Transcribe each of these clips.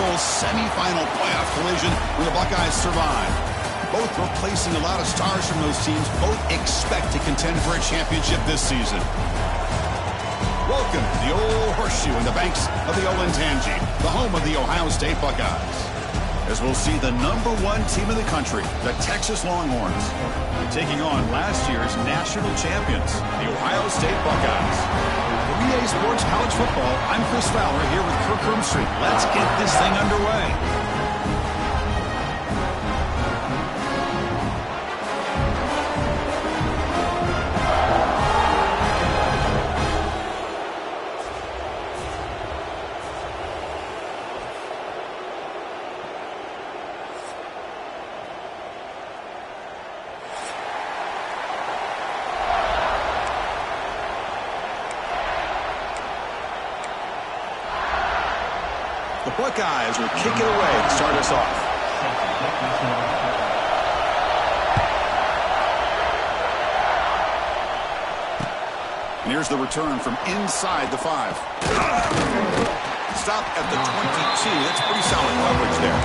Bowl semifinal playoff collision when the Buckeyes survive. Both replacing a lot of stars from those teams. Both expect to contend for a championship this season. Welcome to the Old Horseshoe in the banks of the Olentangy, the home of the Ohio State Buckeyes. As we'll see the #1 team in the country, the Texas Longhorns, taking on last year's national champions, the Ohio State Buckeyes. For EA Sports College Football, I'm Chris Fowler here with Kirk Herbstreit. Let's get this thing underway. The Buckeyes will kick it away to start us off. And here's the return from inside the 5. Stop at the 22. That's pretty solid coverage there.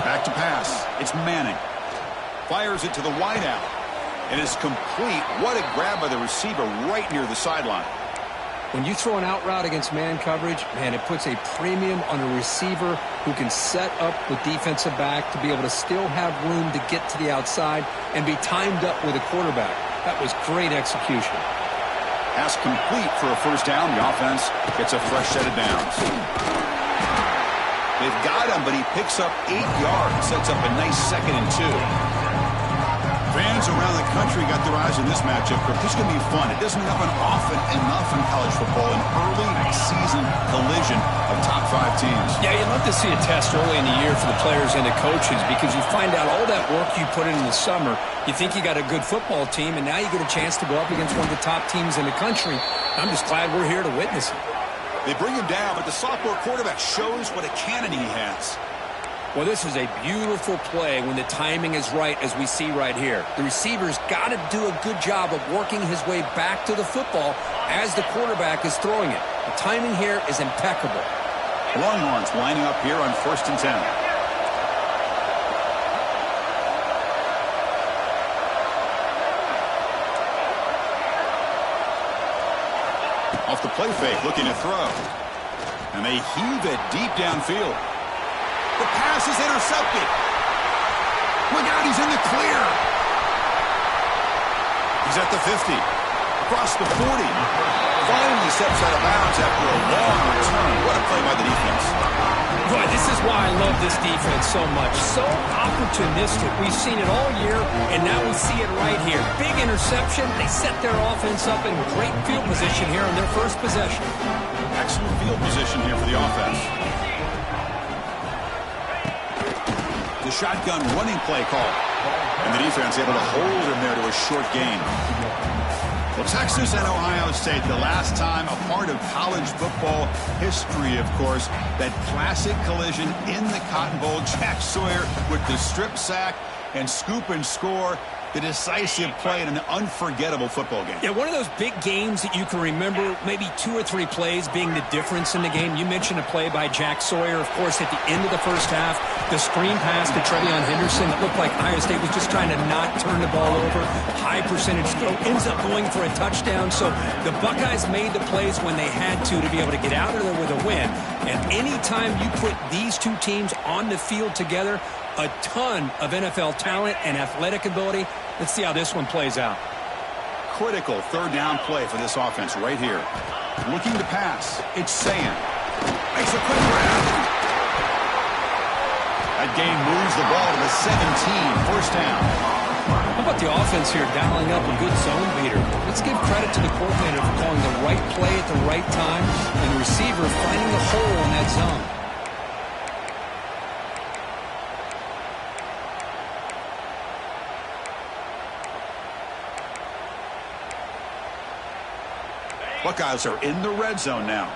Back to pass. It's Manning. Fires it to the wideout. It is complete. What a grab by the receiver right near the sideline. When you throw an out route against man coverage, man, it puts a premium on a receiver who can set up the defensive back to be able to still have room to get to the outside and be timed up with a quarterback. That was great execution. Pass complete for a first down. The offense gets a fresh set of downs. They've got him, but he picks up 8 yards. Sets up a nice 2nd and 2. Fans around the country got their eyes on this matchup. This is going to be fun. It doesn't happen often enough in college football. An early season collision of top 5 teams. Yeah, you'd love to see a test early in the year for the players and the coaches because you find out all that work you put in the summer. You think you got a good football team, and now you get a chance to go up against one of the top teams in the country. I'm just glad we're here to witness it. They bring him down, but the sophomore quarterback shows what a cannon he has. Well, this is a beautiful play when the timing is right, as we see right here. The receiver's got to do a good job of working his way back to the football as the quarterback is throwing it. The timing here is impeccable. Longhorns lining up here on 1st and 10. Off the play fake, looking to throw. And they heave it deep downfield. The pass is intercepted. Look out, he's in the clear. He's at the 50. Across the 40. Finally steps out of bounds after a long return. What a play by the defense. Boy, this is why I love this defense so much. So opportunistic. We've seen it all year, and now we see it right here. Big interception. They set their offense up in great field position here on their first possession. Excellent field position here for the offense. The shotgun running play call. And the defense able to hold him there to a short gain. Well, Texas and Ohio State, the last time a part of college football history, of course, that classic collision in the Cotton Bowl. Jack Sawyer with the strip sack and scoop and score. The decisive play in an unforgettable football game. Yeah, one of those big games that you can remember, maybe 2 or 3 plays being the difference in the game. You mentioned a play by Jack Sawyer, of course, at the end of the first half. The screen pass to Trevion Henderson that looked like Ohio State was just trying to not turn the ball over. High percentage throw, ends up going for a touchdown. So the Buckeyes made the plays when they had to be able to get out of there with a win. And anytime you put these two teams on the field together, a ton of NFL talent and athletic ability. Let's see how this one plays out. Critical 3rd down play for this offense right here. Looking to pass. It's Sand. Makes a quick grab. That gain moves the ball to the 17. 1st down. How about the offense here dialing up a good zone beater? Let's give credit to the coordinator for calling the right play at the right time and the receiver finding the hole in that zone. Buckeyes are in the red zone now.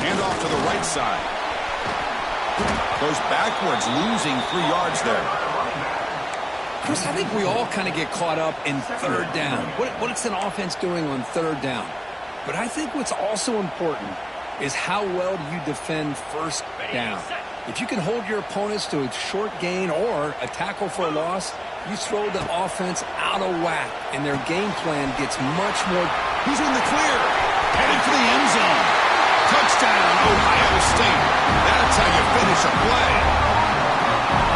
Hand off to the right side. Goes backwards, losing 3 yards there. Chris, I think we all kind of get caught up in third down. What's an offense doing on third down? But I think what's also important is how well do you defend first down. If you can hold your opponents to a short gain or a tackle for a loss, you throw the offense out of whack, and their game plan gets much more. He's in the clear, heading for the end zone. Touchdown, Ohio State. That's how you finish a play.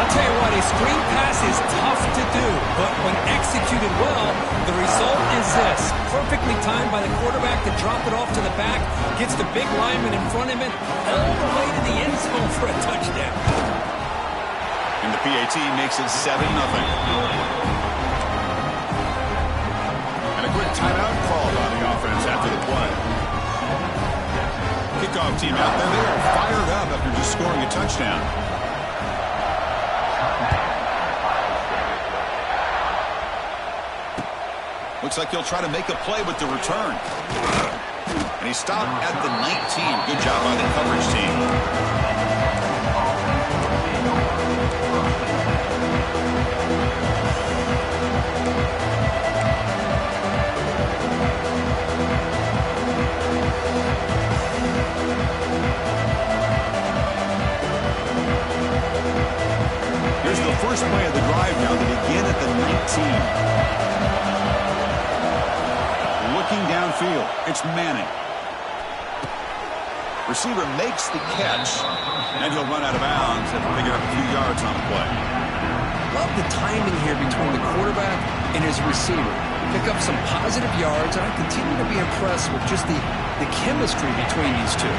I'll tell you what, a screen pass is tough to do, but when executed well, the result is this. Perfectly timed by the quarterback to drop it off to the back, gets the big lineman in front of him, all the way to the end zone for a touchdown. And the PAT makes it 7-0. And a quick timeout called on the offense after the play. Kickoff team out there. They are fired up after just scoring a touchdown. Looks like he'll try to make a play with the return. And he stopped at the 19. Good job by the coverage team. Here's the first play of the drive now. They begin at the 19. Looking downfield, it's Manning. Receiver makes the catch, and he'll run out of bounds after picking up a few yards on the play. Love the timing here between the quarterback and his receiver. Pick up some positive yards, and I continue to be impressed with just the chemistry between these two.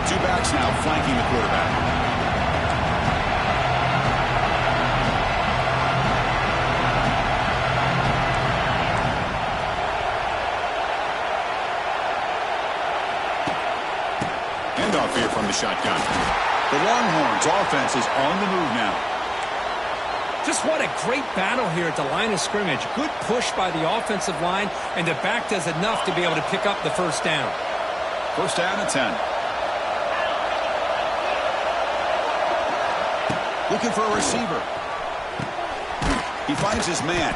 2 backs now flanking the quarterback. Handoff here from the shotgun. The Longhorns offense is on the move now. Just what a great battle here at the line of scrimmage. Good push by the offensive line, and the back does enough to be able to pick up the first down. First down and 10. Looking for a receiver. He finds his man.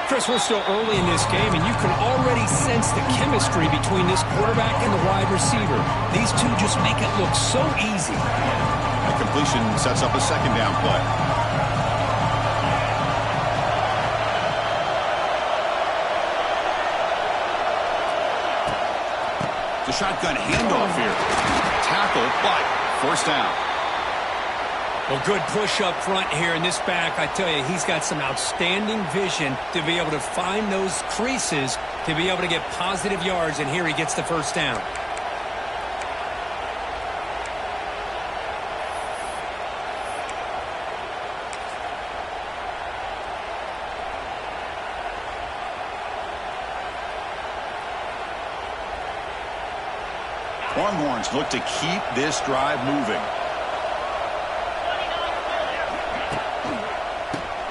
Chris, we're still early in this game, and you can already sense the chemistry between this quarterback and the wide receiver. These two just make it look so easy. The completion sets up a second down play. The shotgun handoff here. Tackle, but first down. Well, good push up front here in this back. I tell you, he's got some outstanding vision to be able to find those creases to be able to get positive yards, and here he gets the first down. Longhorns look to keep this drive moving.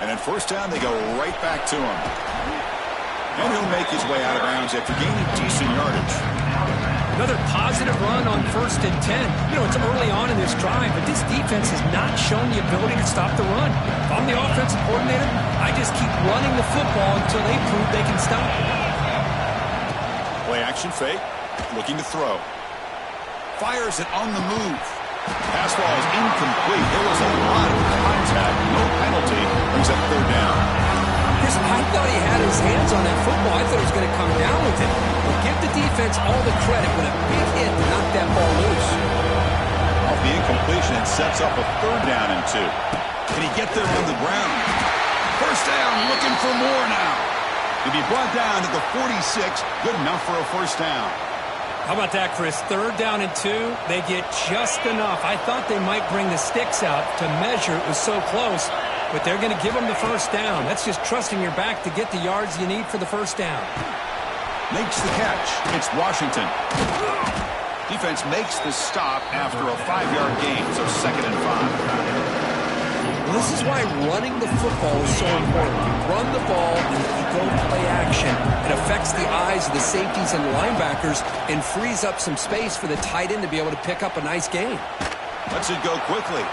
And at first down, they go right back to him. And he'll make his way out of bounds after gaining decent yardage. Another positive run on 1st and 10. You know, it's early on in this drive, but this defense has not shown the ability to stop the run. If I'm the offensive coordinator, I just keep running the football until they prove they can stop it. Play action fake, looking to throw. Fires it on the move. Pass ball is incomplete. There was a lot of contact. No penalty. Brings up third down. Chris, I thought he had his hands on that football. I thought he was going to come down with it. But give the defense all the credit with a big hit to knock that ball loose. Off the incompletion, it sets up a third down and 2. Can he get there on the ground? First down, looking for more now. He'll be brought down to the 46. Good enough for a first down. How about that, Chris? Third down and 2. They get just enough. I thought they might bring the sticks out to measure. It was so close, but they're going to give them the first down. That's just trusting your back to get the yards you need for the first down. Makes the catch. It's Washington. Defense makes the stop after a 5-yard gain, so 2nd and 5. This is why running the football is so important. You run the ball, and if you go play action, it affects the eyes of the safeties and linebackers and frees up some space for the tight end to be able to pick up a nice gain. Lets it go quickly.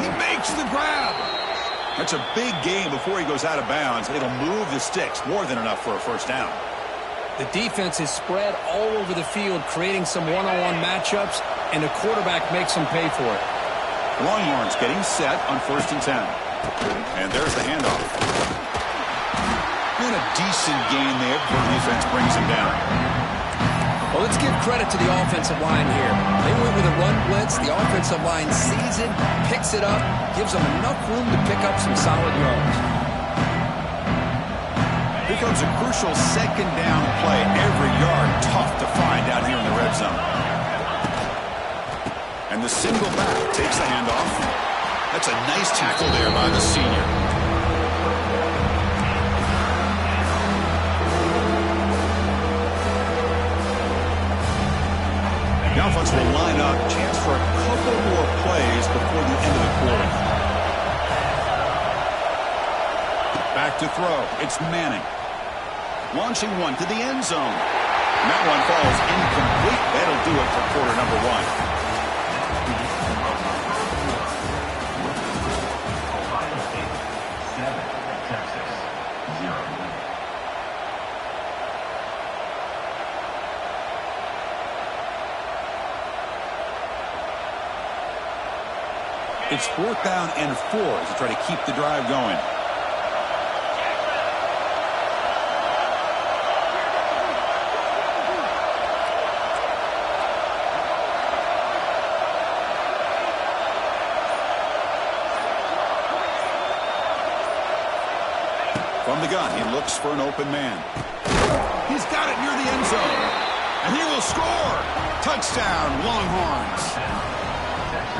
He makes the grab. That's a big gain before he goes out of bounds. It'll move the sticks, more than enough for a first down. The defense is spread all over the field, creating some one-on-one matchups, and the quarterback makes them pay for it. Longhorns getting set on 1st and 10. And there's the handoff. And a decent gain there before the defense brings him down. Well, let's give credit to the offensive line here. They went with a run blitz. The offensive line sees it, picks it up, gives them enough room to pick up some solid yards. Here comes a crucial 2nd down play. Every yard tough to find out here in the red zone. And the single back takes the handoff. That's a nice tackle there by the senior. The offense will line up. Chance for a couple more plays before the end of the quarter. Back to throw. It's Manning. Launching one to the end zone. And that one falls incomplete. That'll do it for quarter number 1. It's 4th down and 4 as they try to keep the drive going. From the gun, he looks for an open man. He's got it near the end zone. And he will score. Touchdown, Longhorns.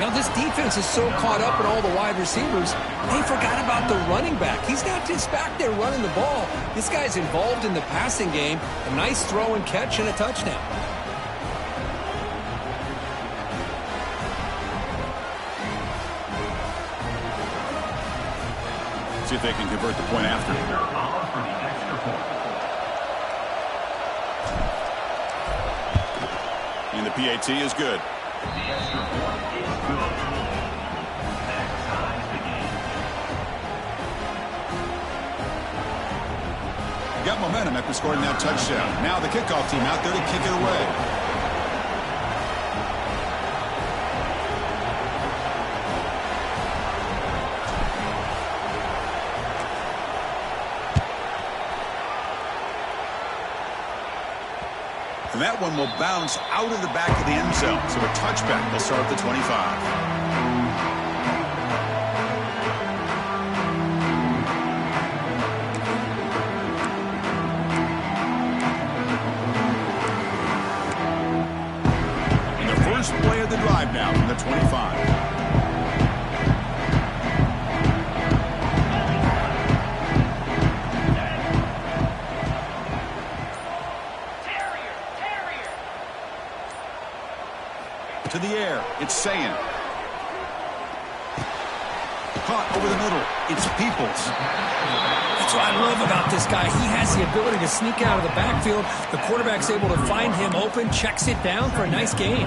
Now, this defense is so caught up in all the wide receivers, they forgot about the running back. He's not just back there running the ball. This guy's involved in the passing game. A nice throw and catch and a touchdown. See if they can convert the point after. And the PAT is good. Got momentum after scoring that touchdown. Now the kickoff team out there to kick it away. And that one will bounce out of the back of the end zone. So a touchback will start at the 25. Play of the drive now from the 25. To the air, it's Sayin. Caught over the middle, it's Peoples. That's what I love about this guy. He has the ability to sneak out of the backfield. The quarterback's able to find him open, checks it down for a nice gain.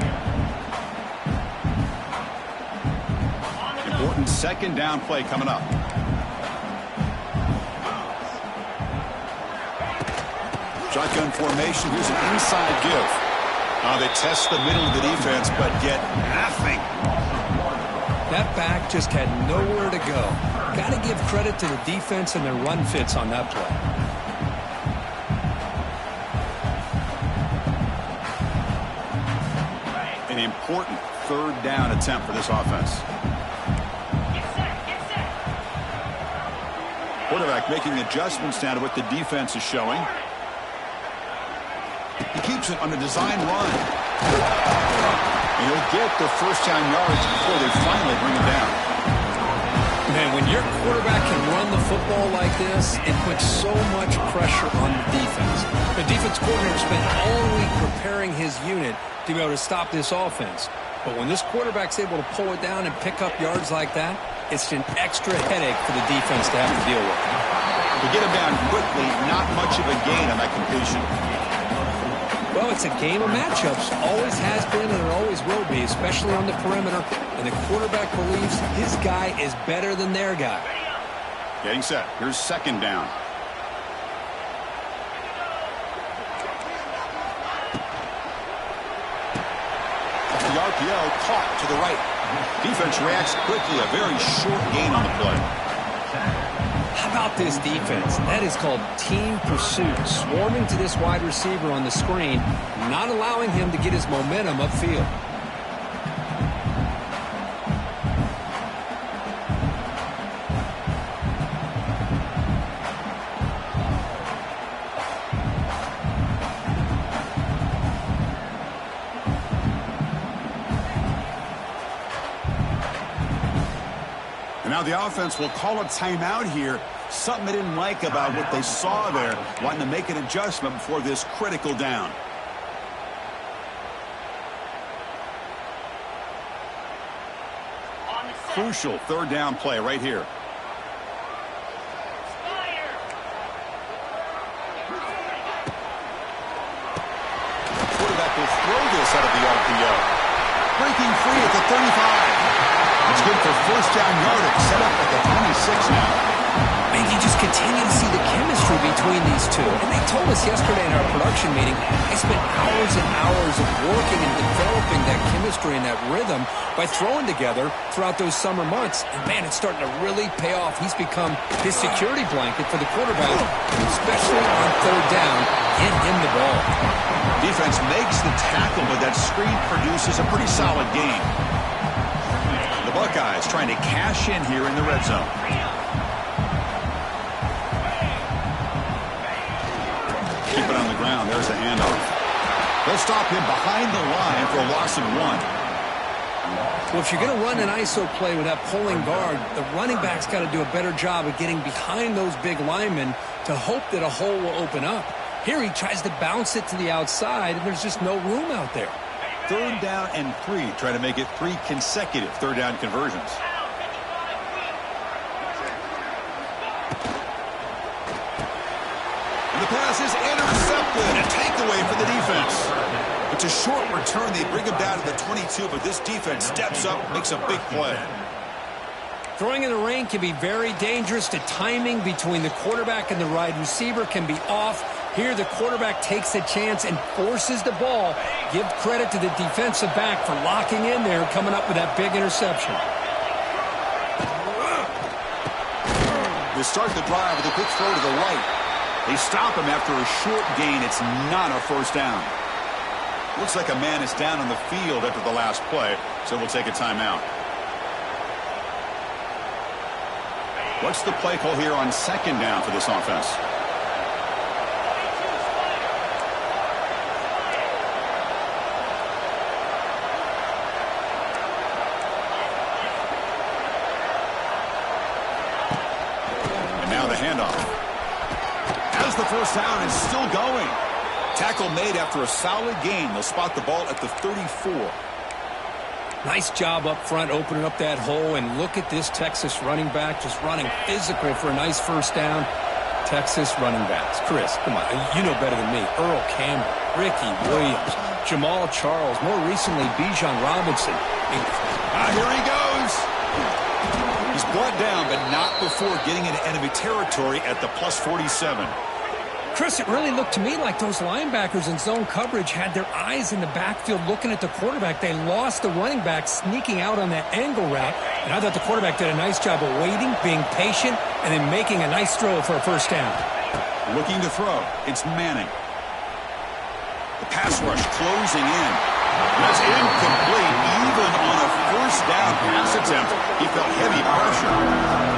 Important 2nd down play coming up. Shotgun formation. Here's an inside give. They test the middle of the defense, but get nothing. That back just had nowhere to go. Got to give credit to the defense and their run fits on that play. An important 3rd down attempt for this offense. Quarterback making adjustments now to what the defense is showing. He keeps it on a design run. And he'll get the first down yards before they finally bring him down. Man, when your quarterback can run the football like this, it puts so much pressure on the defense. The defense coordinator spent all week preparing his unit to be able to stop this offense. But when this quarterback's able to pull it down and pick up yards like that, it's an extra headache for the defense to have to deal with. To get him down quickly, not much of a gain on that completion. Well, it's a game of matchups. Always has been and it always will be, especially on the perimeter. And the quarterback believes his guy is better than their guy. Getting set. Here's second down. The RPO caught to the right. Defense reacts quickly. A very short gain on the play. How about this defense? That is called team pursuit. Swarming to this wide receiver on the screen, not allowing him to get his momentum upfield. Now the offense will call a timeout here. Something they didn't like about what they saw there. Wanting to make an adjustment before this critical down. Crucial third down play right here. Quarterback will throw this out of the RPO. Breaking free at the 35. It's good for first down yardage. Set up at the 26 now. And you just continue to see the chemistry between these two. And they told us yesterday in our production meeting, they spent hours and hours of working and developing that chemistry and that rhythm by throwing together throughout those summer months. And, man, it's starting to really pay off. He's become his security blanket for the quarterback, especially on third down. Get him the ball. Defense makes the tackle, but that screen produces a pretty solid gain. The Buckeyes trying to cash in here in the red zone. Keep it on the ground. There's the handoff. They'll stop him behind the line for a loss of 1. Well, if you're going to run an ISO play with that pulling guard, the running back's got to do a better job of getting behind those big linemen to hope that a hole will open up. Here he tries to bounce it to the outside, and there's just no room out there. Third down and 3, trying to make it 3 consecutive third down conversions. And the pass is intercepted. A takeaway for the defense. It's a short return. They bring him down to the 22, but this defense steps up, makes a big play. Throwing in the rain can be very dangerous. The timing between the quarterback and the wide receiver can be off. Here the quarterback takes a chance and forces the ball. Give credit to the defensive back for locking in there and coming up with that big interception. They start the drive with a quick throw to the right. They stop him after a short gain. It's not a first down. Looks like a man is down on the field after the last play, so we'll take a timeout. What's the play call here on second down for this offense? And now the handoff. As the first down is still going. Tackle made after a solid gain. They'll spot the ball at the 34. Nice job up front, opening up that hole, and look at this Texas running back just running physical for a nice first down. Texas running backs. Chris, come on, you know better than me. Earl Campbell, Ricky Williams, Jamal Charles, more recently Bijan Robinson. Here he goes. He's brought down, but not before getting into enemy territory at the plus 47. Chris, it really looked to me like those linebackers in zone coverage had their eyes in the backfield looking at the quarterback. They lost the running back sneaking out on that angle route, and I thought the quarterback did a nice job of waiting, being patient, and then making a nice throw for a first down. Looking to throw. It's Manning. The pass rush closing in. That's incomplete. Even on a first down pass attempt, he felt heavy pressure.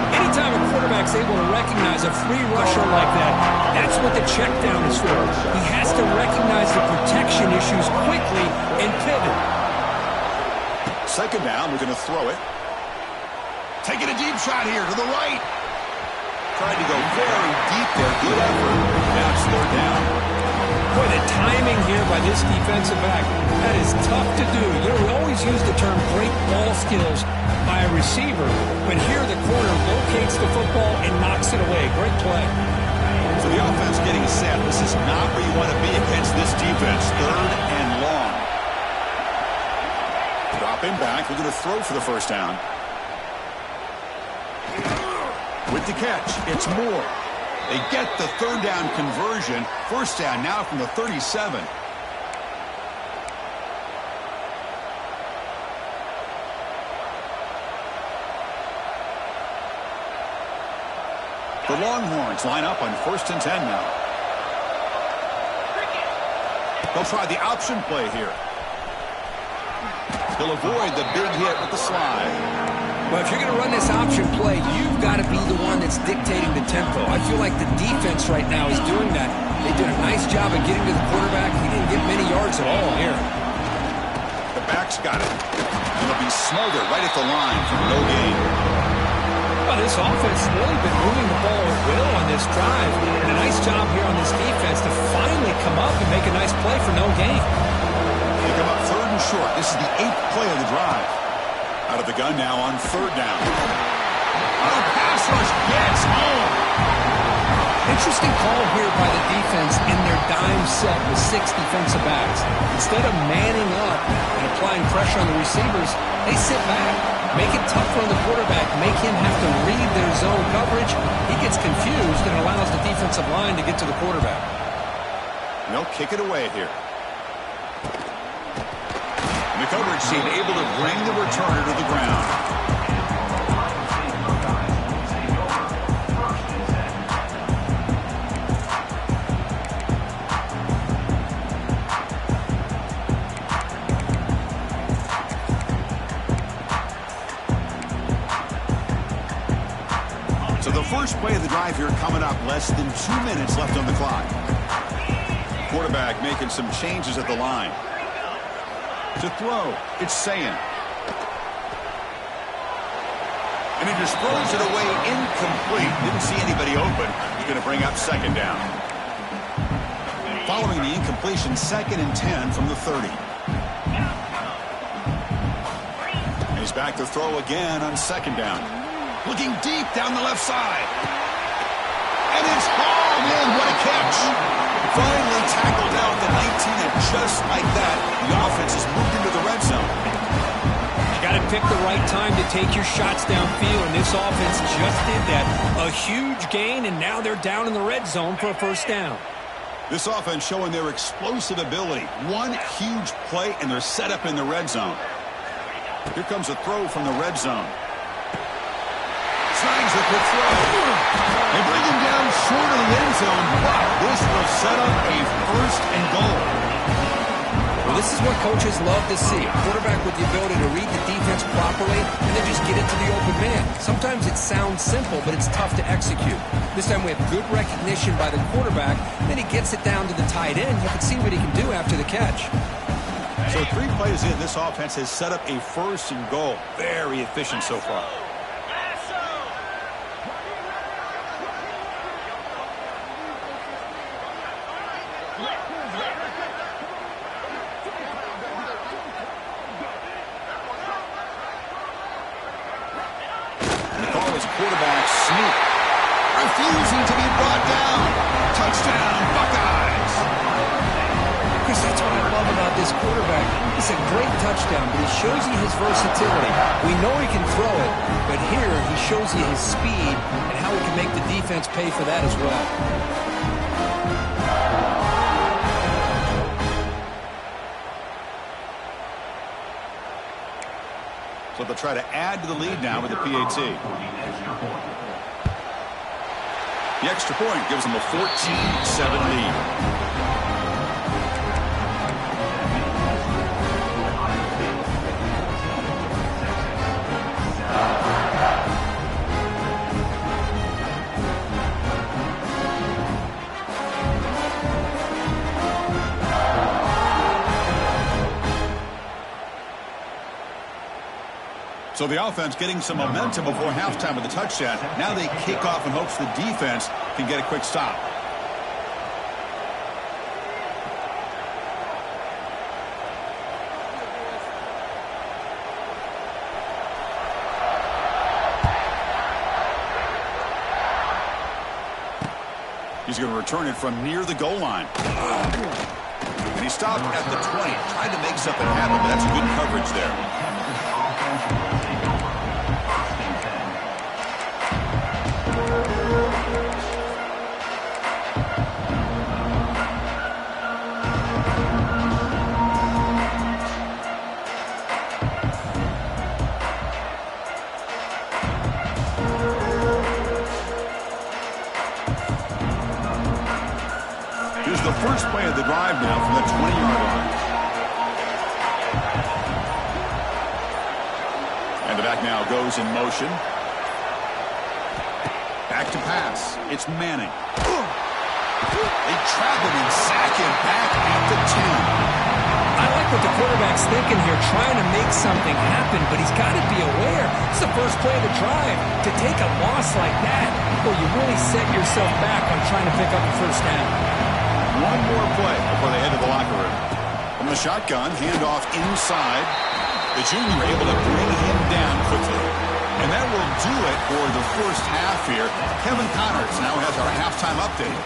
Anytime a quarterback's able to recognize a free rusher like that, that's what the check down is for. He has to recognize the protection issues quickly and pivot. Second down, we're going to throw it. Taking a deep shot here to the right. Tried to go very deep there. Good effort. Now it's third down. Boy, the timing here by this defensive back, that is tough to do. You know, we always use the term great ball skills by a receiver. But here the corner locates the football and knocks it away. Great play. So the offense getting set. This is not where you want to be against this defense. 3rd and long. Dropping back. We're going to throw for the first down. With the catch, it's Moore. They get the 3rd down conversion. First down now from the 37. The Longhorns line up on 1st and 10 now. They'll try the option play here. They'll avoid the big hit with the slide. Well, if you're going to run this option play, you've got to be the one that's dictating the tempo. I feel like the defense right now is doing that. They did a nice job of getting to the quarterback. He didn't get many yards at all here. The back's got it. And they'll be smothered right at the line for no gain. Well, this offense has really been moving the ball at will on this drive. And a nice job here on this defense to finally come up and make a nice play for no gain. They come up 3rd and short. This is the 8th play of the drive. Out of the gun now on 3rd down. Oh, pass rush gets home. Interesting call here by the defense in their dime set with 6 defensive backs. Instead of manning up and applying pressure on the receivers, they sit back, make it tougher on the quarterback, make him have to read their zone coverage. He gets confused and allows the defensive line to get to the quarterback. They'll kick it away here. And the coverage team able to bring the returner to the ground. So the first play of the drive here coming up. Less than 2 minutes left on the clock. Quarterback making some changes at the line. To throw, it's Sayin. And he just throws it away incomplete. Didn't see anybody open. He's going to bring up 2nd down. Following the incompletion, 2nd and 10 from the 30. And he's back to throw again on 2nd down. Looking deep down the left side. And it's hauled in. What a catch. Finally tackled down at the 19, and just like that, the offense has moved into the red zone. You got to pick the right time to take your shots downfield, and this offense just did that. A huge gain, and now they're down in the red zone for a first down. This offense showing their explosive ability. One huge play, and they're set up in the red zone. Here comes a throw from the red zone. Snags a quick throw. They bring him down short of the end zone, but this will set up a 1st and goal. Well, this is what coaches love to see. A quarterback with the ability to read the defense properly and then just get it to the open man. Sometimes it sounds simple, but it's tough to execute. This time we have good recognition by the quarterback, and then he gets it down to the tight end. You can see what he can do after the catch. So 3 plays in, this offense has set up a 1st and goal. Very efficient so far. Quarterback sneak. Refusing to be brought down. Touchdown, Buckeyes. Chris, that's what I love about this quarterback. It's a great touchdown, but he shows you his versatility. We know he can throw it, but here he shows you his speed and how he can make the defense pay for that as well. So they'll try to add to the lead now with the PAT. The extra point gives them a 14-7 lead. So the offense getting some momentum before halftime with the touchdown. Now they kick off in hopes the defense can get a quick stop. He's going to return it from near the goal line. And he stopped at the 20, trying to make something happen, but that's good coverage there. Here's the first play of the drive now from the 20-yard line. And the back now goes in motion. Back to pass. It's Manning. They trap him and sack him back at the 10. I like what the quarterback's thinking here, trying to make something happen, but he's got to be aware. It's the first play of the drive. To take a loss like that, well, you really set yourself back on trying to pick up a first down. One more play before they head to the locker room. From the shotgun, handoff inside. The junior able to bring him down quickly. And that will do it for the first half here. Kevin Connors now has our halftime update.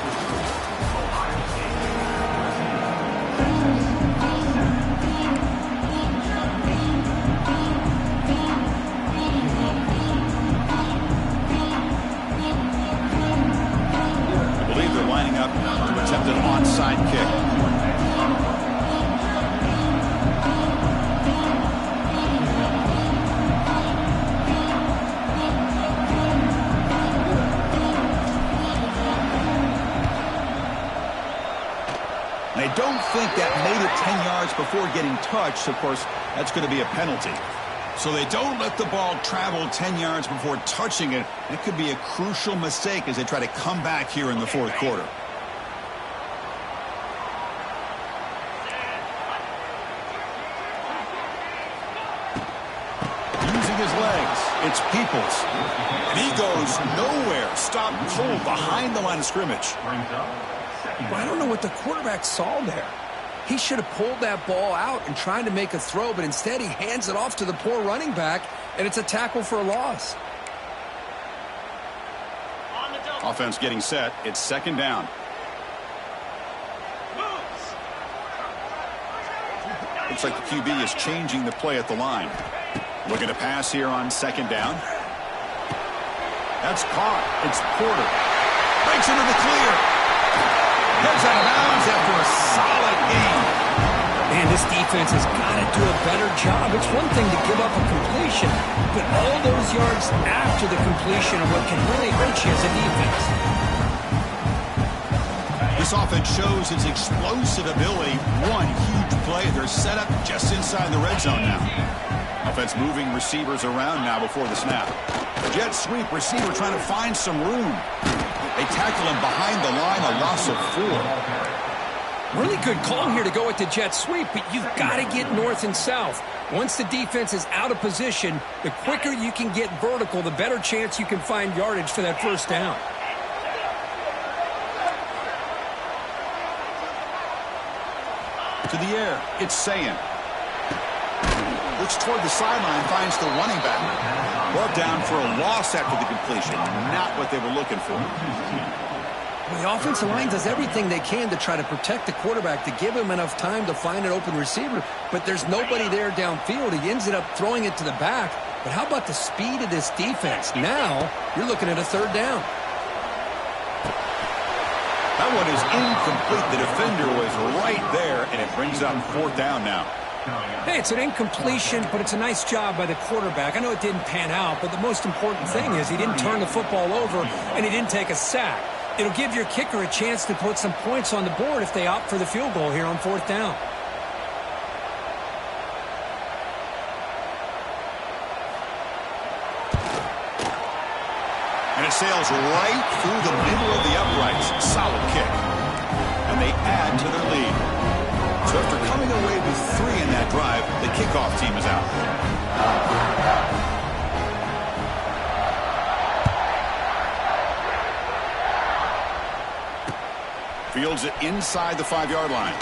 I believe they're lining up to attempt an onside kick. I don't think that made it 10 yards before getting touched. Of course, that's going to be a penalty. So they don't let the ball travel 10 yards before touching it. It could be a crucial mistake as they try to come back here in the fourth quarter. Using his legs, it's Peoples. And he goes nowhere. Stopped cold behind the line of scrimmage. Well, I don't know what the quarterback saw there. He should have pulled that ball out and tried to make a throw, but instead he hands it off to the poor running back, and it's a tackle for a loss. Offense getting set. It's second down. Looks like the QB is changing the play at the line. Looking to pass here on second down. That's caught. It's Porter. Breaks into the clear. Heads out of bounds after a solid game. Man, this defense has got to do a better job. It's one thing to give up a completion, but all those yards after the completion are what can really hurt you as a defense. This offense shows its explosive ability. One huge play. They're set up just inside the red zone now. Offense moving receivers around now before the snap. Jet sweep, receiver trying to find some room. They tackle him behind the line, a loss of 4. Really good call here to go with the jet sweep, but you've got to get north and south. Once the defense is out of position, the quicker you can get vertical, the better chance you can find yardage for that first down. To the air, it's Sayin. Looks toward the sideline, finds the running back. Brought down for a loss after the completion. Not what they were looking for. Well, the offensive line does everything they can to try to protect the quarterback, to give him enough time to find an open receiver, but there's nobody there downfield. He ends up throwing it to the back. But how about the speed of this defense? Now, you're looking at a third down. That one is incomplete. The defender was right there, and it brings up fourth down now. Hey, it's an incompletion, but it's a nice job by the quarterback. I know it didn't pan out, but the most important thing is he didn't turn the football over, and he didn't take a sack. It'll give your kicker a chance to put some points on the board if they opt for the field goal here on fourth down. And it sails right through the middle of the uprights. Solid kick. And they add to their lead. So after coming away with 3 in that drive, the kickoff team is out. Fields it inside the 5-yard line.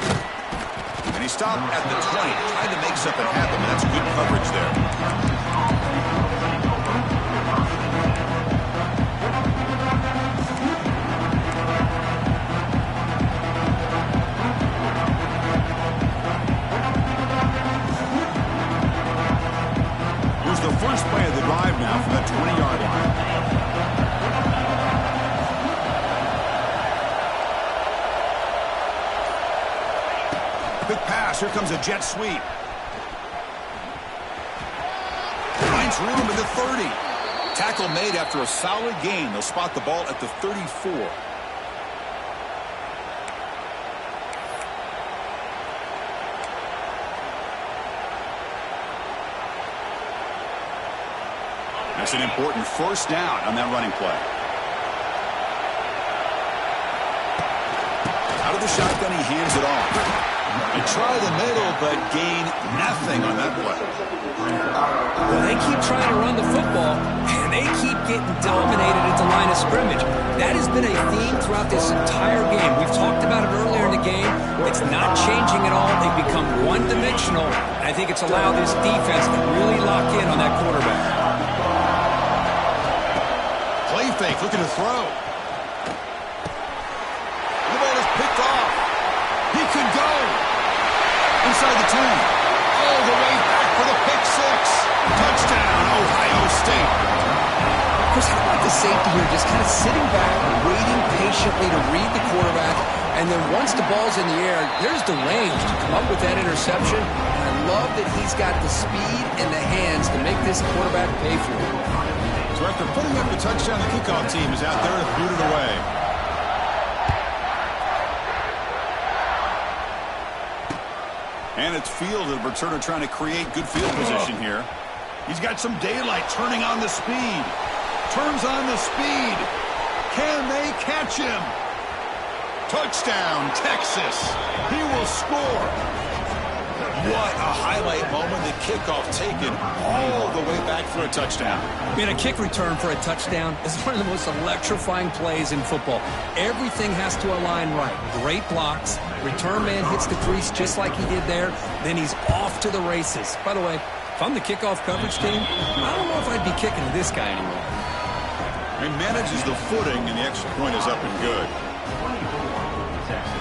And he stopped at the 20, trying to make something happen, but that's good coverage there. First play of the drive now from the 20-yard line. Quick pass. Here comes a jet sweep. Finds room at the 30. Tackle made after a solid gain. They'll spot the ball at the 34. That's an important first down on that running play. Out of the shotgun, he hands it off. And try the middle, but gain nothing on that play. Well, they keep trying to run the football, and they keep getting dominated at the line of scrimmage. That has been a theme throughout this entire game. We've talked about it earlier in the game. It's not changing at all. They've become one-dimensional. I think it's allowed this defense to really lock in on that quarterback. Play fake, looking to throw. The ball is picked off. He could go. Inside the 10. All the way back for the pick six. Touchdown, Ohio State. Chris, how about the safety here just kind of sitting back, waiting patiently to read the quarterback, and then once the ball's in the air, there's the range to come up with that interception. And I love that he's got the speed and the hands to make this quarterback pay for it. So after putting up the touchdown, the kickoff team is out there to boot it away. And it's fielded. Returner trying to create good field position here. He's got some daylight, turning on the speed. Turns on the speed. Can they catch him? Touchdown, Texas. He will score. What a highlight moment. The kickoff taken all the way back for a touchdown. Man, a kick return for a touchdown is one of the most electrifying plays in football. Everything has to align right. Great blocks. Return man hits the crease just like he did there. Then he's off to the races. By the way, if I'm the kickoff coverage team, I don't know if I'd be kicking to this guy anymore. He manages the footing, and the extra point is up and good.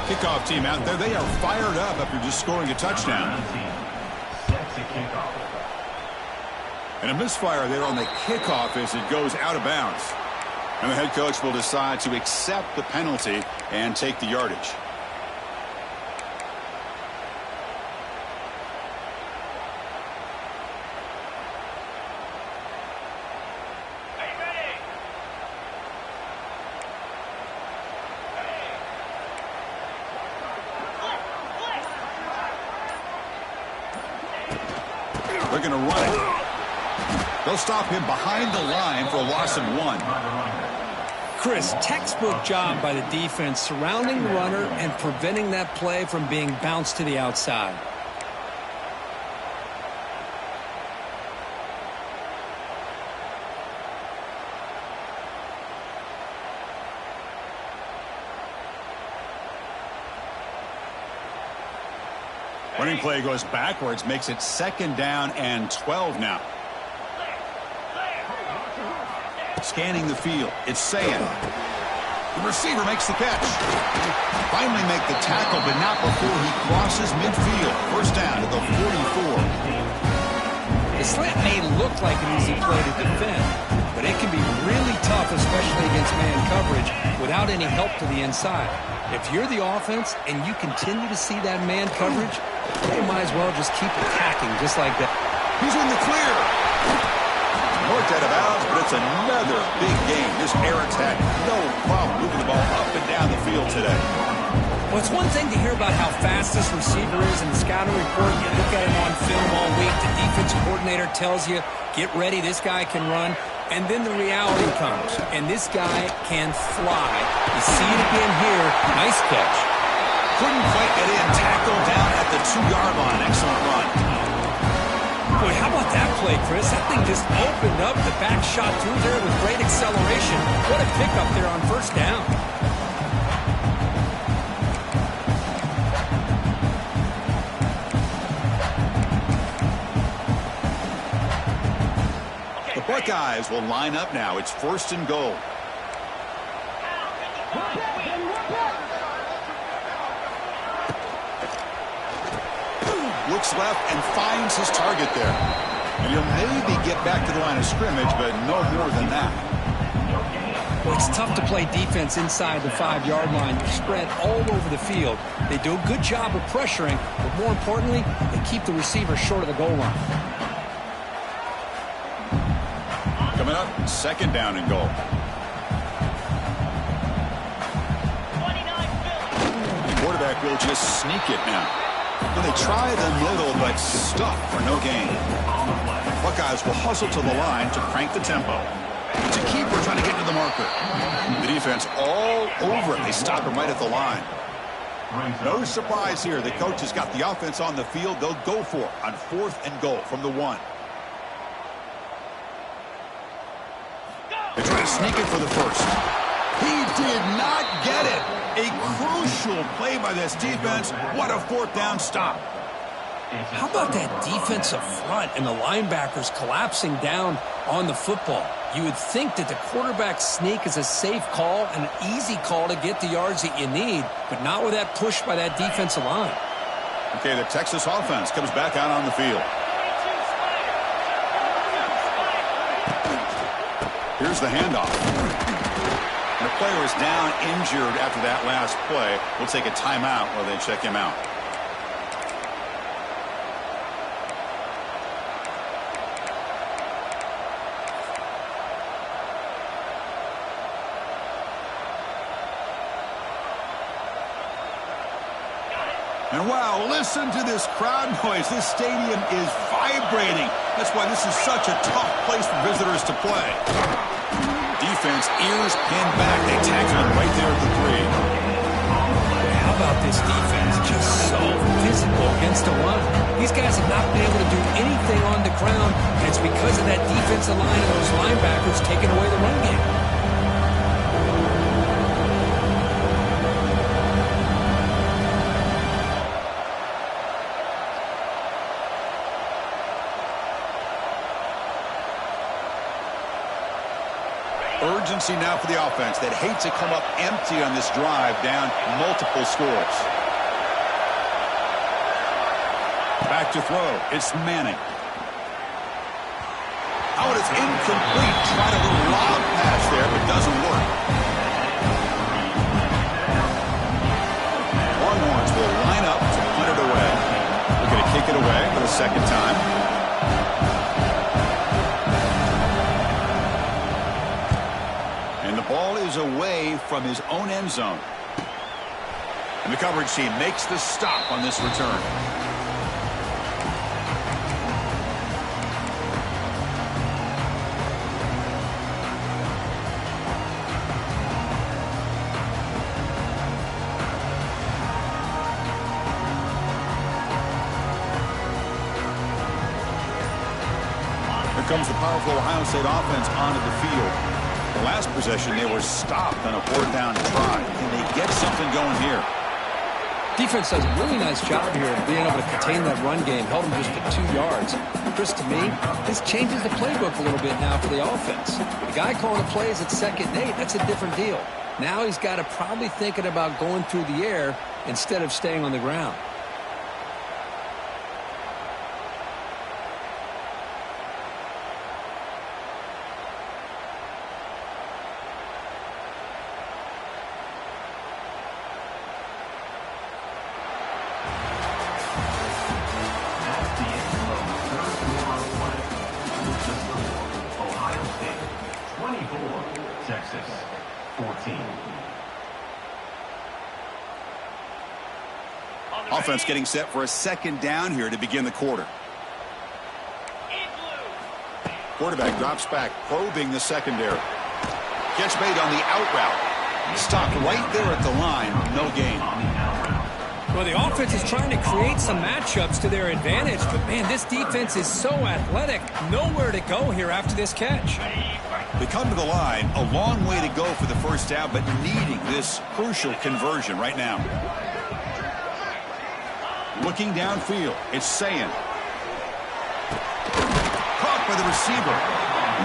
Kickoff team out there, they are fired up after just scoring a touchdown. And a misfire there on the kickoff as it goes out of bounds. And the head coach will decide to accept the penalty and take the yardage. They're going to run it. They'll stop him behind the line for a loss of 1. Chris, textbook job by the defense surrounding the runner and preventing that play from being bounced to the outside. Running play goes backwards, makes it 2nd down and 12 now. Scanning the field, it's Sayan. The receiver makes the catch. Finally make the tackle, but not before he crosses midfield. First down at the 44. The slant may look like an easy play to defend, but it can be really tough, especially against man coverage, without any help to the inside. If you're the offense and you continue to see that man coverage, you might as well just keep attacking just like that. He's in the clear. Worked out of bounds, but it's another big game. This air attack, no problem moving the ball up and down the field today. Well, it's one thing to hear about how fast this receiver is in the scouting report. You look at him on film all week. The defensive coordinator tells you, get ready, this guy can run. And then the reality comes, and this guy can fly. You see it again here. Nice catch. Couldn't quite get in. Tackled down at the 2-yard line. Excellent run. Boy, how about that play, Chris? That thing just opened up. The back shot through there with great acceleration. What a pickup there on first down. The Buckeyes will line up now. It's 1st and goal. Looks left and finds his target there. And he'll maybe get back to the line of scrimmage, but no more than that. Well, it's tough to play defense inside the 5-yard line. You're spread all over the field. They do a good job of pressuring, but more importantly, they keep the receiver short of the goal line. Coming up, 2nd down and goal. The quarterback will just sneak it now. Well, they try the middle, but stuck for no gain. Buckeyes will hustle to the line to crank the tempo. It's a keeper trying to get to the marker. The defense all over it. They stop him right at the line. No surprise here. The coach has got the offense on the field. They'll go for it on 4th and goal from the 1. They try to sneak it for the first. He did not get it. A crucial play by this defense. What a 4th down stop. How about that defensive front and the linebackers collapsing down on the football? You would think that the quarterback sneak is a safe call, an easy call to get the yards that you need, but not with that push by that defensive line. Okay, the Texas offense comes back out on the field. Here's the handoff. The player is down injured after that last play. We'll take a timeout while they check him out. And wow, listen to this crowd noise. This stadium is vibrating. That's why this is such a tough place for visitors to play. Defense, ears pinned back. They tackle him right there at the 3. How about this defense? Just so physical against the run. These guys have not been able to do anything on the ground, and it's because of that defensive line and those linebackers taking away the run game. Urgency now for the offense that hate to come up empty on this drive, down multiple scores. Back to throw. It's Manning. Oh, it's incomplete. Tried a little lob pass there, but doesn't work. Longhorns will line up to punt it away. They're going to kick it away for the 2nd time. Ball is away from his own end zone. And the coverage team makes the stop on this return. Here comes the powerful Ohio State offense onto the field. The last possession, they were stopped on a 4th down try. Can they get something going here? Defense does a really nice job here of being able to contain that run game. Held them just to 2 yards. Chris, to me, this changes the playbook a little bit now for the offense. The guy calling the plays at 2nd and 8, that's a different deal. Now he's got to probably thinking about going through the air instead of staying on the ground. Offense getting set for a 2nd down here to begin the quarter. Quarterback drops back, probing the secondary. Catch made on the out route. Stopped right there at the line. No gain. Well, the offense is trying to create some matchups to their advantage, but, man, this defense is so athletic. Nowhere to go here after this catch. They come to the line, a long way to go for the 1st down, but needing this crucial conversion right now. Looking downfield, it's Sayin. Caught by the receiver.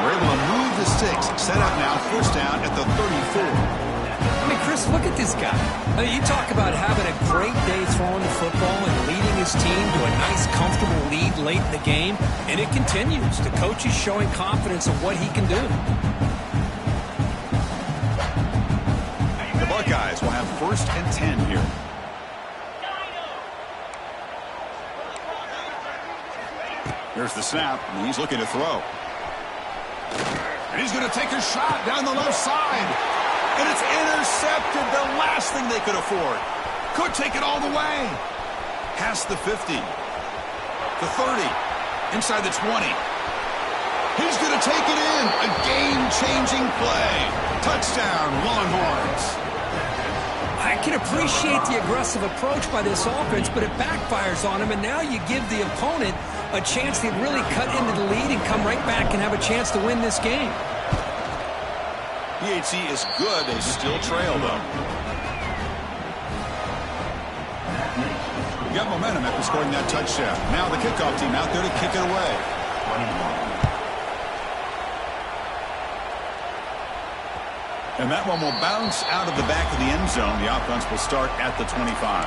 We're able to move the sticks. Set up now, 1st down at the 34. I mean, Chris, look at this guy. I mean, you talk about having a great day throwing the football and leading his team to a nice, comfortable lead late in the game, and it continues. The coach is showing confidence of what he can do. The Buckeyes will have 1st and 10 here. Here's the snap, and he's looking to throw. And he's going to take a shot down the left side. And it's intercepted, the last thing they could afford. Could take it all the way. Past the 50. The 30. Inside the 20. He's going to take it in. A game-changing play. Touchdown, Longhorns. I can appreciate the aggressive approach by this offense, but it backfires on him, and now you give the opponent a chance to really cut into the lead and come right back and have a chance to win this game. PAT is good. They still trail, though. You got momentum after scoring that touchdown. Now the kickoff team out there to kick it away. And that one will bounce out of the back of the end zone. The offense will start at the 25.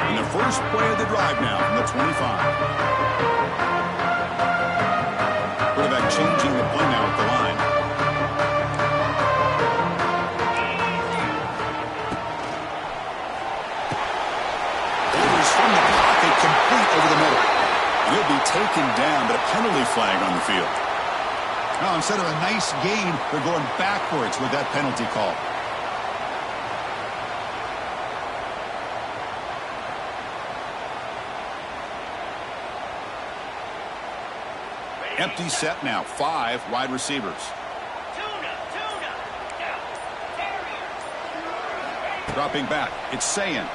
And the first play of the drive now from the 25. Quarterback changing the play now at the line. Complete over the middle. He'll be taken down, but a penalty flag on the field. Now, instead of a nice gain, they're going backwards with that penalty call. Empty set now. 5 wide receivers. Dropping back. It's Sayin.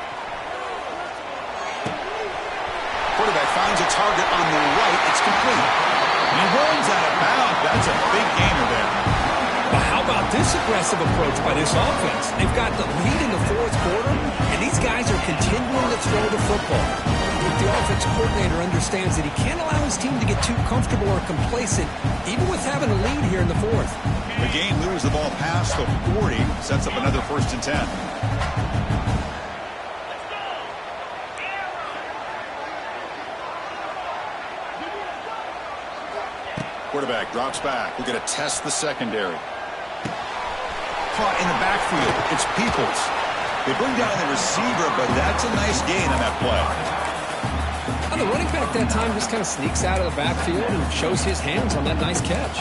Quarterback finds a target on the right. It's complete. And he runs out of bounds. That's a big gainer there. But how about this aggressive approach by this offense? They've got the lead in the 4th quarter, and these guys are continuing to throw the football. If the offense coordinator understands that he can't allow his team to get too comfortable or complacent, even with having a lead here in the 4th. The game moves the ball past the 40, sets up another 1st and 10. Quarterback drops back. We're going to test the secondary. Caught in the backfield. It's Peoples. They bring down the receiver, but that's a nice gain on that play. And the running back that time just kind of sneaks out of the backfield and shows his hands on that nice catch.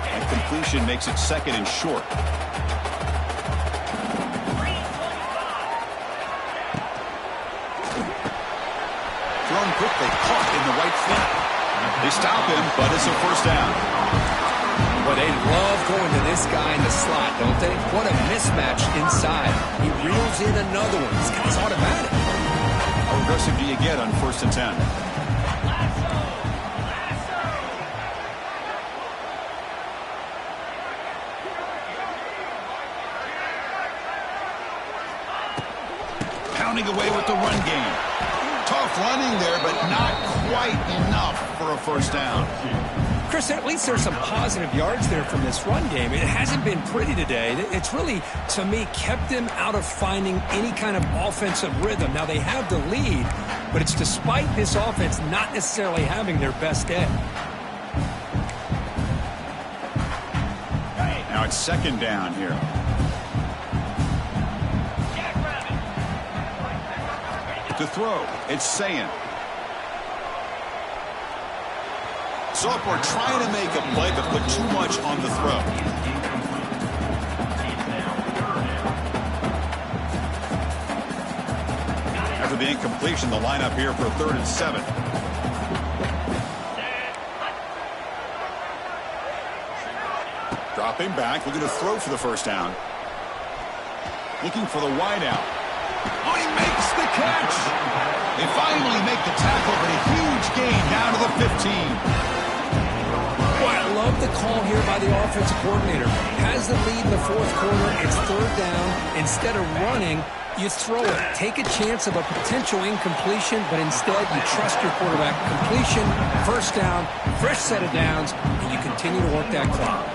And completion makes it 2nd and short. Thrown quickly. Caught in the right flat. They stop him, but it's a 1st down. Well, they love going to this guy in the slot, don't they? What a mismatch inside. He reels in another one. This guy's automatic. How aggressive do you get on 1st and 10? Pounding away with the run game. Tough running there, but not quite enough for a 1st down. Chris, at least there's some positive yards there from this run game. It hasn't been pretty today. It's really, to me, kept them out of finding any kind of offensive rhythm. Now, they have the lead, but it's despite this offense not necessarily having their best day. Now it's 2nd down here. To throw, it's Sayin. Sophomore trying to make a play, but put too much on the throw. After the incompletion, the lineup here for 3rd and 7. Dropping back, looking to throw for the 1st down. Looking for the wideout. Oh, he makes the catch. They finally make the tackle, but a huge gain down to the 15. Boy, I love the call here by the offensive coordinator. Has the lead in the 4th quarter. It's 3rd down. Instead of running, you throw it. Take a chance of a potential incompletion, but instead you trust your quarterback. Completion, 1st down, fresh set of downs, and you continue to work that clock.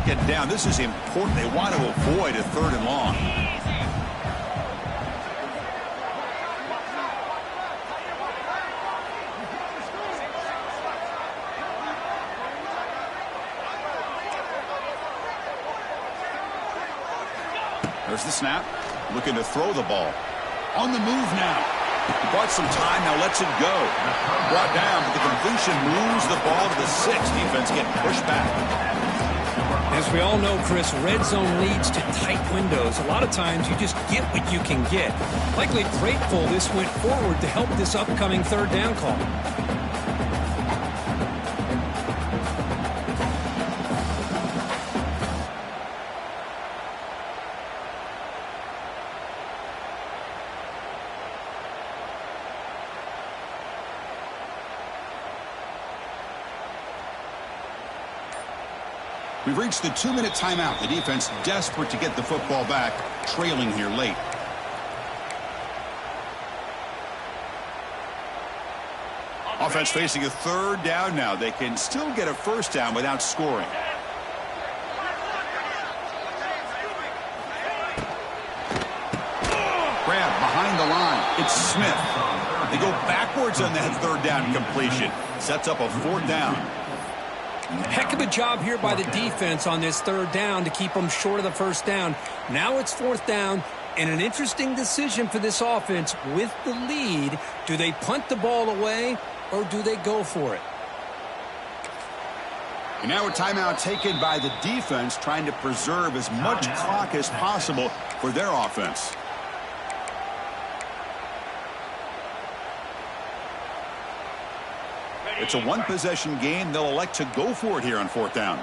second down. This is important. They want to avoid a 3rd and long. There's the snap. Looking to throw the ball. On the move now. He bought some time, now lets it go. Brought down, but the completion moves the ball to the 6. Defense getting pushed back. As we all know, Chris, red zone leads to tight windows. A lot of times you just get what you can get. Likely grateful this went forward to help this upcoming 3rd down call. We've reached the 2-minute timeout. The defense desperate to get the football back, trailing here late. Offense facing a 3rd down now. They can still get a 1st down without scoring. Grab behind the line. It's Smith. They go backwards on that 3rd down completion. Sets up a 4th down. Heck of a job here by the defense on this 3rd down to keep them short of the 1st down. Now it's 4th down, and an interesting decision for this offense with the lead. Do they punt the ball away, or do they go for it? And now a timeout taken by the defense, trying to preserve as much clock as possible for their offense. It's a 1-possession game. They'll elect to go for it here on 4th down.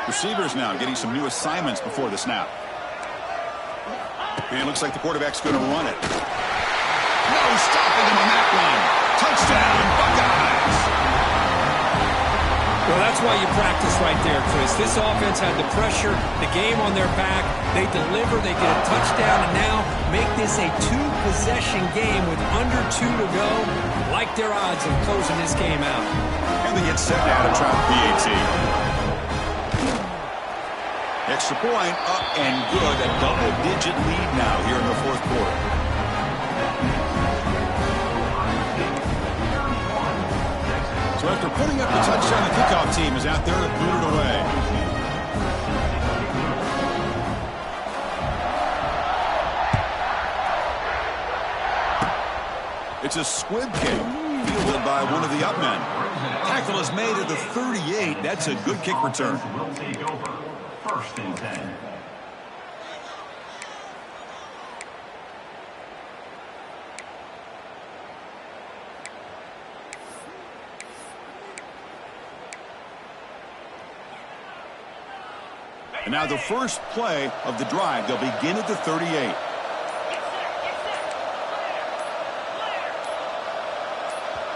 Receivers now getting some new assignments before the snap. And it looks like the quarterback's going to run it. No stopping him on that one. Touchdown, Buckeyes. Well, that's why you practice right there, Chris. This offense had the pressure, the game on their back. They deliver, they get a touchdown, and now make this a 2-possession game with under 2 to go. Like their odds of closing this game out. And they get set now to try the PAT. Extra point, up and good. A double-digit lead now here in the 4th quarter. So after putting up the touchdown, the kickoff team is out there to boot it away. It's a squib kick fielded by one of the up men. Tackle is made at the 38. That's a good kick return. Will take over. 1st and 10. And now the first play of the drive. They'll begin at the 38.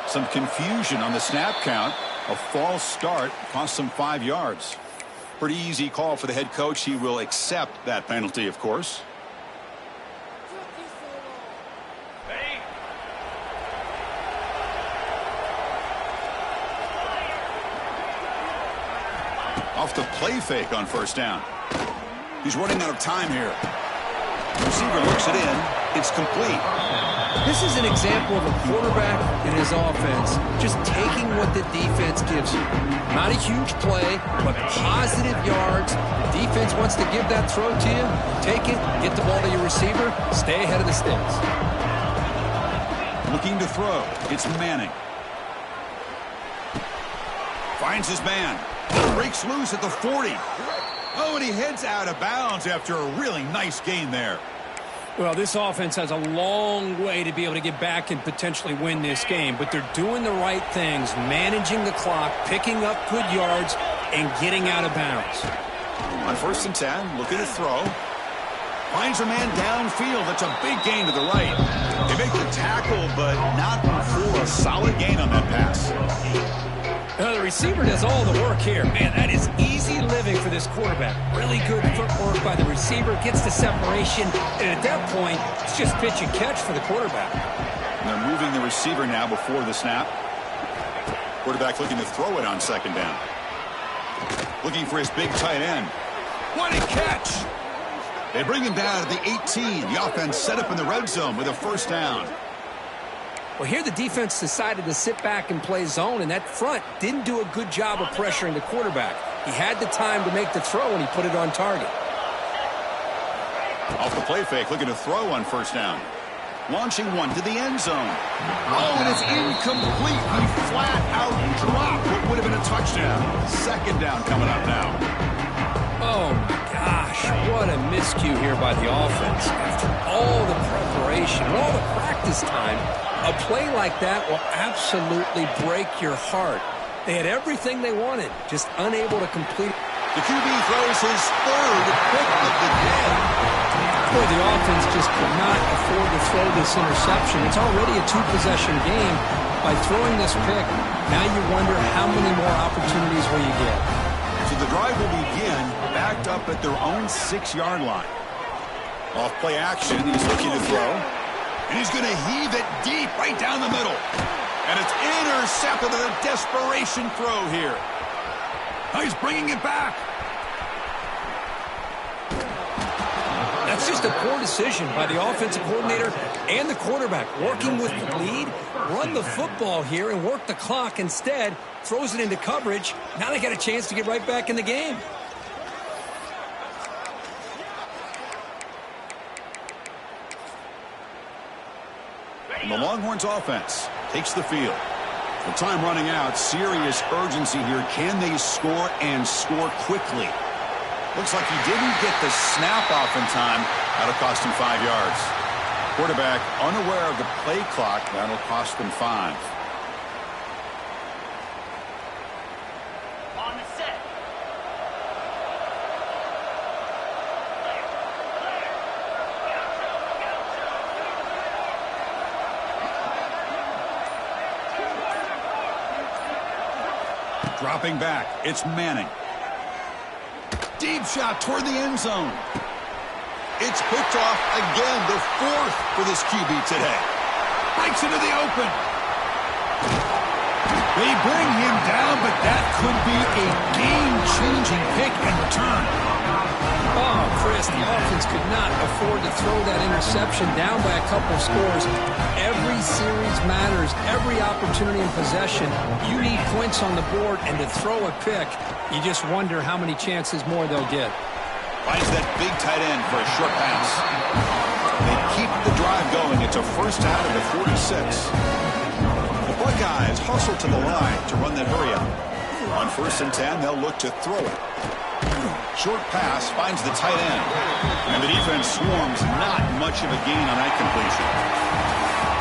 Some confusion on the snap count. A false start cost them 5 yards. Pretty easy call for the head coach. He will accept that penalty, of course. Off the play fake on 1st down. He's running out of time here. The receiver looks it in. It's complete. This is an example of a quarterback and his offense just taking what the defense gives you. Not a huge play, but positive yards. Defense wants to give that throw to you. Take it, get the ball to your receiver, stay ahead of the sticks. Looking to throw. It's Manning. Finds his man. Breaks loose at the 40. Oh, and he heads out of bounds after a really nice gain there. Well, this offense has a long way to be able to get back and potentially win this game, but they're doing the right things, managing the clock, picking up good yards, and getting out of bounds. On 1st and 10, looking to throw. Finds a man downfield. That's a big gain to the right. They make the tackle, but not for a solid gain on that pass. The receiver does all the work here. Man, that is easy living for this quarterback. Really good footwork by the receiver. Gets the separation. And at that point, it's just pitch and catch for the quarterback. And they're moving the receiver now before the snap. Quarterback looking to throw it on 2nd down. Looking for his big tight end. What a catch! They bring him down at the 18. The offense set up in the red zone with a first down. Well, here the defense decided to sit back and play zone, and that front didn't do a good job of pressuring the quarterback. He had the time to make the throw, and he put it on target. Off the play fake, looking to throw on first down. Launching one to the end zone. Oh, and it's incomplete. He flat out dropped what would have been a touchdown. Second down coming up now. Oh, my gosh. What a miscue here by the offense. After all the preparation and all the practice time, a play like that will absolutely break your heart. They had everything they wanted, just unable to complete. The QB throws his third pick of the day. Boy, the offense just could not afford to throw this interception. It's already a two-possession game. By throwing this pick, now you wonder how many more opportunities will you get. So the drive will begin backed up at their own 6-yard line. Off play action, he's looking to throw. And he's going to heave it deep right down the middle. And it's intercepted on a desperation throw here. Now he's bringing it back. That's just a poor decision by the offensive coordinator and the quarterback. Working with the lead, run the football here and work the clock. Instead, throws it into coverage. Now they got a chance to get right back in the game. And the Longhorns offense takes the field. With time running out, serious urgency here. Can they score and score quickly? Looks like he didn't get the snap off in time. That'll cost him 5 yards. Quarterback unaware of the play clock. That'll cost them 5. On the set. Dropping back, it's Manning. Deep shot toward the end zone. It's picked off again, the 4th for this QB today. Breaks into the open. They bring him down, but that could be a game-changing pick and return. Oh, Chris, the offense could not afford to throw that interception down by a couple of scores. Every series matters. Every opportunity in possession. You need points on the board, and to throw a pick, you just wonder how many chances more they'll get. Finds that big tight end for a short pass. They keep the drive going. It's a first down at the 46. The Buckeyes hustle to the line to run that hurry up. On 1st and 10, they'll look to throw it. Short pass finds the tight end. And the defense swarms. Not much of a gain on that completion.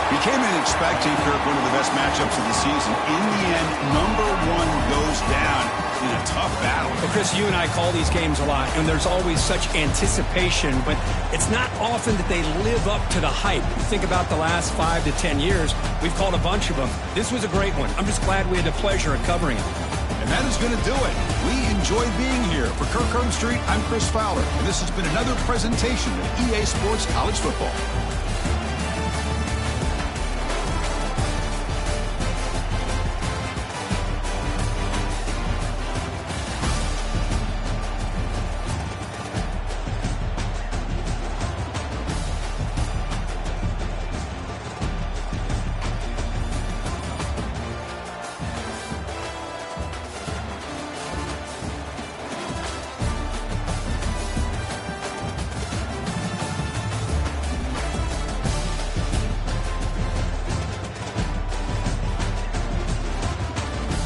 We came in expecting, Kirk, one of the best matchups of the season. In the end, number 1 goes down in a tough battle. Well, Chris, you and I call these games a lot, and there's always such anticipation, but it's not often that they live up to the hype. You think about the last 5 to 10 years, we've called a bunch of them. This was a great one. I'm just glad we had the pleasure of covering it. And that is going to do it. We enjoyed being here. For Kirk Herbstreit, I'm Chris Fowler, and this has been another presentation of EA Sports College Football.